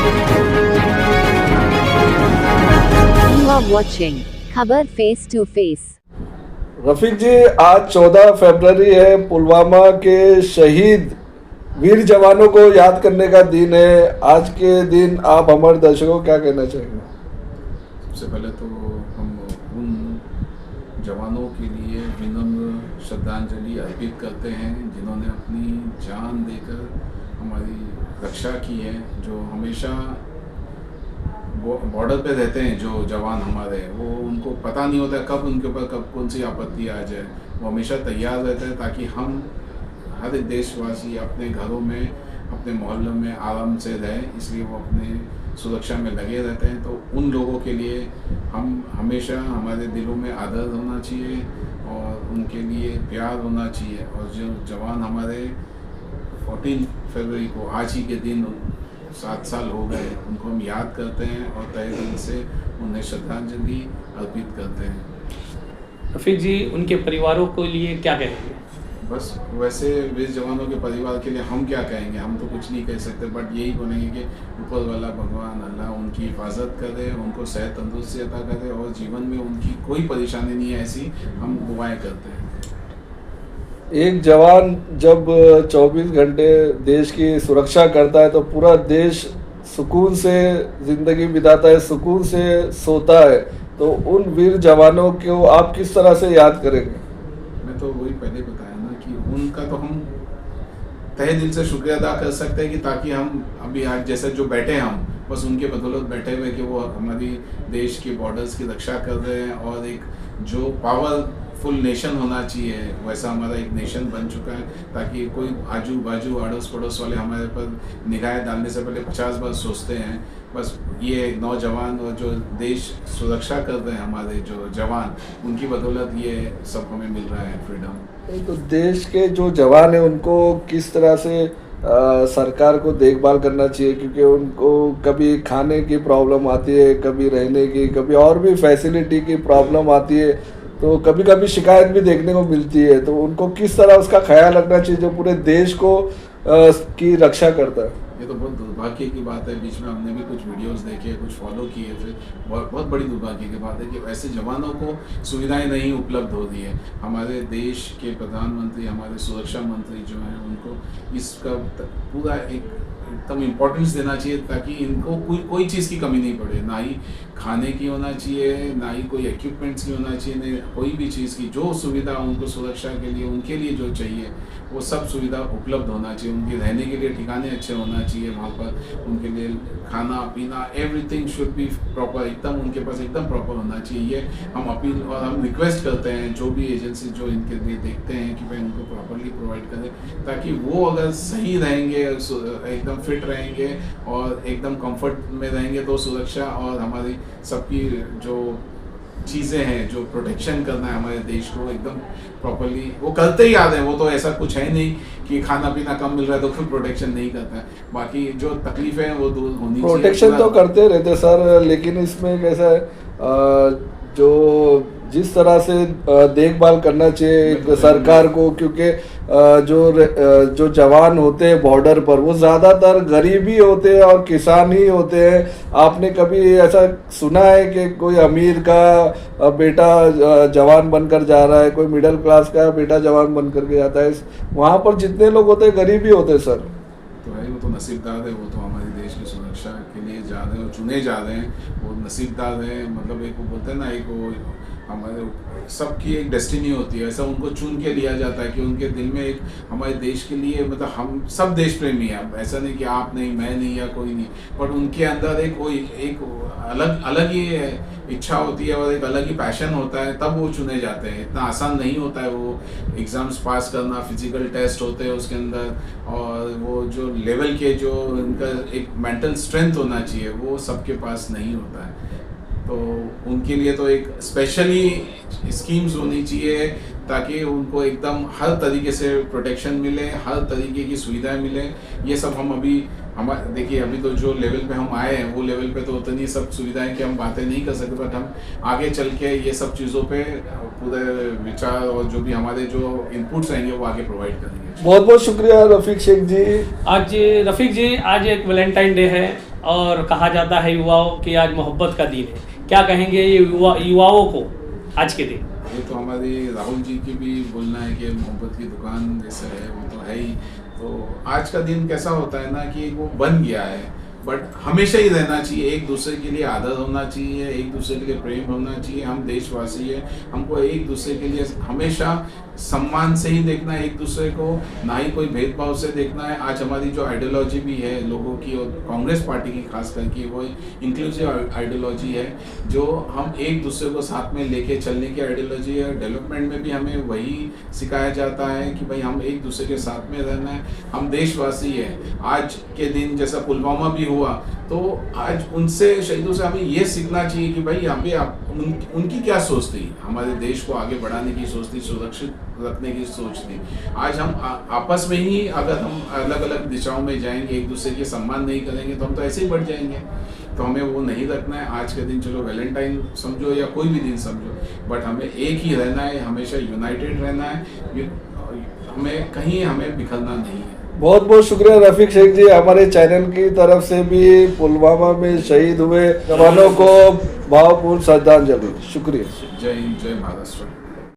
You are watching खबर face to face. Rafiq जी, आज 14 फरवरी है। पुलवामा के शहीद वीर जवानों को याद करने का दिन है। आज के दिन आप हमारे दर्शकों को क्या कहना चाहेंगे? सबसे पहले तो हम उन जवानों के लिए विनम्र श्रद्धांजलि अर्पित करते हैं जिन्होंने अपनी जान देकर हमारी रक्षा की है। जो हमेशा बॉर्डर पे रहते हैं, जो जवान हमारे, वो उनको पता नहीं होता कब उनके ऊपर कब कौन सी आपत्ति आ जाए। वो हमेशा तैयार रहते हैं ताकि हम हर एक देशवासी अपने घरों में, अपने मोहल्लों में आराम से रहें। इसलिए वो अपने सुरक्षा में लगे रहते हैं। तो उन लोगों के लिए हम हमेशा, हमारे दिलों में आदर होना चाहिए और उनके लिए प्यार होना चाहिए। और जो जवान हमारे 14 फरवरी को, आज ही के दिन 7 साल हो गए, उनको हम याद करते हैं और तहे दिल से उन्हें श्रद्धांजलि अर्पित करते हैं। रफीक जी, उनके परिवारों के लिए क्या कहेंगे? बस वैसे वीर जवानों के परिवार के लिए हम क्या कहेंगे, हम तो कुछ नहीं कह सकते, बट यही बोलेंगे कि ऊपर वाला भगवान अल्लाह उनकी हिफाजत करे, उनको सेहत तंदुरुस्ती अता करे और जीवन में उनकी कोई परेशानी नहीं है, ऐसी हम दुआएं करते हैं। एक जवान जब 24 घंटे देश की सुरक्षा करता है तो पूरा देश सुकून से जिंदगी बिताता है, सुकून से सोता है। तो उन वीर जवानों को आप किस तरह से याद करेंगे? मैं तो वही पहले बताया ना कि उनका तो हम तहे दिल से शुक्रिया अदा कर सकते हैं कि ताकि हम अभी आज जैसे जो बैठे हैं, हम बस उनके बदौलत बैठे हुए कि वो हमारी देश के बॉर्डर्स की रक्षा कर रहे हैं। और एक जो पावरफुल नेशन होना चाहिए, वैसा हमारा एक नेशन बन चुका है, ताकि कोई आजू बाजू अड़ोस पड़ोस वाले हमारे पर निगाहें डालने से पहले 50 बार सोचते हैं। बस ये नौजवान और जो देश सुरक्षा कर रहे हैं, हमारे जो जवान, उनकी बदौलत ये सब हमें मिल रहा है फ्रीडम। तो देश के जो जवान हैं उनको किस तरह से सरकार को देखभाल करना चाहिए? क्योंकि उनको कभी खाने की प्रॉब्लम आती है, कभी रहने की, कभी और भी फैसिलिटी की प्रॉब्लम आती है, तो कभी कभी शिकायत भी देखने को मिलती है। तो उनको किस तरह उसका ख्याल रखना चाहिए जो पूरे देश को की रक्षा करता है? ये तो बहुत दुर्भाग्य की बात है। बीच में हमने भी कुछ वीडियोस देखे, कुछ फॉलो किए थे। बहुत बड़ी दुर्भाग्य की बात है कि ऐसे जवानों को सुविधाएं नहीं उपलब्ध हो रही है। हमारे देश के प्रधानमंत्री, हमारे सुरक्षा मंत्री जो हैं, उनको इसका पूरा एकदम इम्पोर्टेंस देना चाहिए ताकि इनको कोई चीज़ की कमी नहीं पड़े। ना ही खाने की होना चाहिए, ना ही कोई इक्विपमेंट्स की होना चाहिए, नहीं कोई भी चीज़ की। जो सुविधा उनको सुरक्षा के लिए, उनके लिए जो चाहिए, वो सब सुविधा उपलब्ध होना चाहिए। उनके रहने के लिए ठिकाने अच्छे होना चाहिए, वहाँ पर उनके लिए खाना पीना, एवरीथिंग शुड बी प्रॉपर, एकदम उनके पास एकदम प्रॉपर होना चाहिए। ये हम अपील और हम रिक्वेस्ट करते हैं जो भी एजेंसी जो इनके लिए देखते हैं कि भाई उनको प्रॉपरली प्रोवाइड करें, ताकि वो अगर सही रहेंगे, एकदम फिट रहेंगे और एकदम कंफर्ट में रहेंगे, तो सुरक्षा और हमारी सबकी जो चीज़ें हैं, जो प्रोटेक्शन करना है हमारे देश को, एकदम प्रॉपरली वो करते ही आ रहे हैं। वो तो ऐसा कुछ है नहीं कि खाना पीना कम मिल रहा है तो फिर प्रोटेक्शन नहीं करता है। बाकी जो तकलीफें हैं वो दूर होनी चाहिए। प्रोटेक्शन तो करते रहते सर, लेकिन इसमें कैसा है, जो जिस तरह से देखभाल करना चाहिए सरकार को, क्योंकि जो जवान होते हैं बॉर्डर पर, वो ज़्यादातर गरीब ही होते हैं और किसान ही होते हैं। आपने कभी ऐसा सुना है कि कोई अमीर का बेटा जवान बनकर जा रहा है, कोई मिडिल क्लास का बेटा जवान बन करके जाता है? वहाँ पर जितने लोग होते हैं गरीब ही होते हैं सर। तो है, वो तो नसीबदार है, वो तो हमारे देश की सुरक्षा के लिए जा रहे हैं और चुने जा रहे हैं, वो नसीबदार है। मतलब एक वो बोलते हैं ना, एक वो हमारे सबकी एक डेस्टिनी होती है, ऐसा उनको चुन के लिया जाता है कि उनके दिल में एक हमारे देश के लिए, मतलब हम सब देश प्रेमी हैं। अब ऐसा नहीं कि आप नहीं, मैं नहीं या कोई नहीं, बट उनके अंदर एक अलग ही इच्छा होती है और एक अलग ही पैशन होता है, तब वो चुने जाते हैं। इतना आसान नहीं होता है वो एग्ज़ाम्स पास करना, फिजिकल टेस्ट होते हैं उसके अंदर, और वो जो लेवल के जो उनका एक मेंटल स्ट्रेंथ होना चाहिए, वो सबके पास नहीं होता है। तो उनके लिए तो एक स्पेशली स्कीम्स होनी चाहिए ताकि उनको एकदम हर तरीके से प्रोटेक्शन मिले, हर तरीके की सुविधाएं मिले। ये सब हम अभी देखिए, अभी तो जो लेवल पे हम आए हैं वो लेवल पे तो उतनी सब सुविधाएं कि हम बातें नहीं कर सकते, बट हम आगे चल के ये सब चीज़ों पे पूरे विचार और जो भी हमारे जो इनपुट्स रहेंगे वो आगे प्रोवाइड करेंगे। बहुत बहुत शुक्रिया रफीक शेख जी। आज रफीक जी, आज एक वैलेंटाइन डे है और कहा जाता है युवाओं कि आज मोहब्बत का दिन है। क्या कहेंगे ये युवाओं को आज के दिन? ये तो हमारी राहुल जी की भी बोलना है कि मोहब्बत की दुकान जैसे है वो तो है ही। तो आज का दिन कैसा होता है ना कि वो बन गया है, बट हमेशा ही रहना चाहिए। एक दूसरे के लिए आदर होना चाहिए, एक दूसरे के लिए प्रेम होना चाहिए। हम देशवासी हैं, हमको एक दूसरे के लिए हमेशा सम्मान से ही देखना है एक दूसरे को, ना ही कोई भेदभाव से देखना है। आज हमारी जो आइडियोलॉजी भी है लोगों की, और कांग्रेस पार्टी की खास करके, वो इंक्लूसिव आइडियोलॉजी है जो हम एक दूसरे को साथ में लेके चलने की आइडियोलॉजी है। डेवलपमेंट में भी हमें वही सिखाया जाता है कि भाई हम एक दूसरे के साथ में रहना है, हम देशवासी हैं। आज के दिन जैसा पुलवामा भी हुआ, तो आज उनसे शहीदों से हमें ये सीखना चाहिए कि भाई यहाँ पे उनकी क्या सोच थी, हमारे देश को आगे बढ़ाने की सोच थी, सुरक्षित रखने की सोच थी। आज हम आपस में ही अगर हम अलग अलग दिशाओं में जाएंगे, एक दूसरे के सम्मान नहीं करेंगे, तो हम तो ऐसे ही बढ़ जाएंगे। तो हमें वो नहीं रखना है। आज के दिन चलो वैलेंटाइन समझो या कोई भी दिन समझो, बट हमें एक ही रहना है, हमेशा यूनाइटेड रहना है। हमें बिखरना नहीं है। बहुत बहुत शुक्रिया रफीक शेख जी। हमारे चैनल की तरफ से भी पुलवामा में शहीद हुए जवानों को भावपूर्ण श्रद्धांजलि। शुक्रिया। जय हिंद, जय महाराष्ट्र।